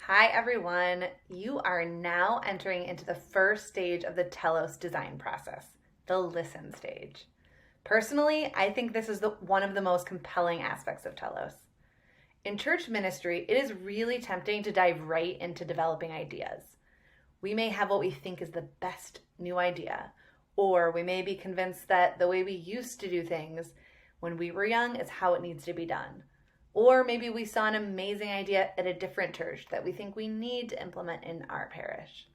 Hi everyone, you are now entering into the first stage of the Telos design process, the listen stage. Personally, I think this is one of the most compelling aspects of Telos. In church ministry, it is really tempting to dive right into developing ideas. We may have what we think is the best new idea, or we may be convinced that the way we used to do things when we were young is how it needs to be done. Or maybe we saw an amazing idea at a different church that we think we need to implement in our parish.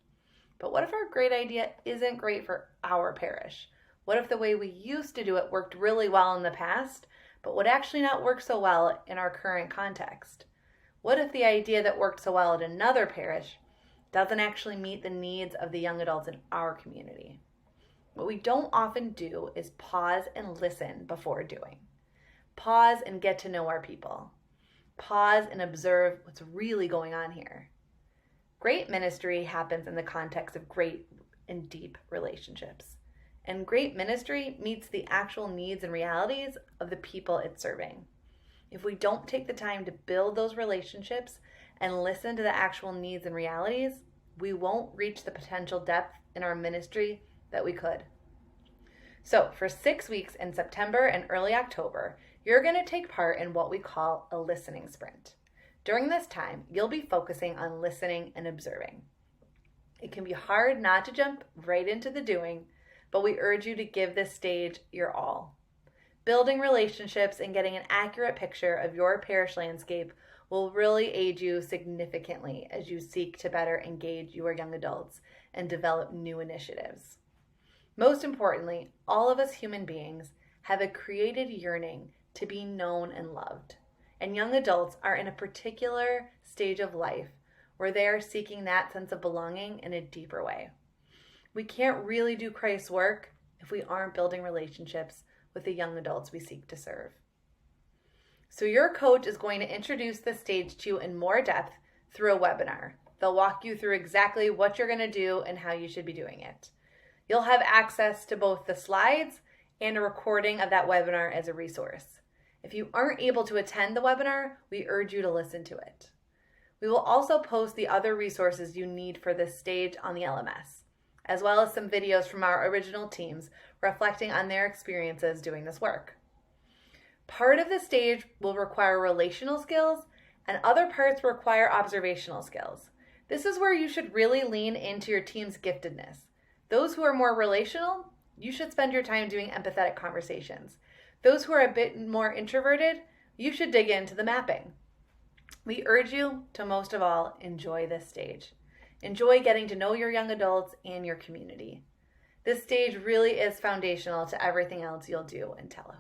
But what if our great idea isn't great for our parish? What if the way we used to do it worked really well in the past, but would actually not work so well in our current context? What if the idea that worked so well at another parish doesn't actually meet the needs of the young adults in our community? What we don't often do is pause and listen before doing. Pause and get to know our people. Pause and observe what's really going on here. Great ministry happens in the context of great and deep relationships. And great ministry meets the actual needs and realities of the people it's serving. If we don't take the time to build those relationships and listen to the actual needs and realities, we won't reach the potential depth in our ministry that we could. So for 6 weeks in September and early October, you're going to take part in what we call a listening sprint. During this time, you'll be focusing on listening and observing. It can be hard not to jump right into the doing, but we urge you to give this stage your all. Building relationships and getting an accurate picture of your parish landscape will really aid you significantly as you seek to better engage your young adults and develop new initiatives. Most importantly, all of us human beings have a created yearning to be known and loved. And young adults are in a particular stage of life where they are seeking that sense of belonging in a deeper way. We can't really do Christ's work if we aren't building relationships with the young adults we seek to serve. So your coach is going to introduce this stage to you in more depth through a webinar. They'll walk you through exactly what you're going to do and how you should be doing it. You'll have access to both the slides and a recording of that webinar as a resource. If you aren't able to attend the webinar, we urge you to listen to it. We will also post the other resources you need for this stage on the LMS, as well as some videos from our original teams reflecting on their experiences doing this work. Part of the stage will require relational skills, and other parts require observational skills. This is where you should really lean into your team's giftedness. Those who are more relational, you should spend your time doing empathetic conversations. Those who are a bit more introverted, you should dig into the mapping. We urge you to most of all enjoy this stage. Enjoy getting to know your young adults and your community. This stage really is foundational to everything else you'll do in Telos.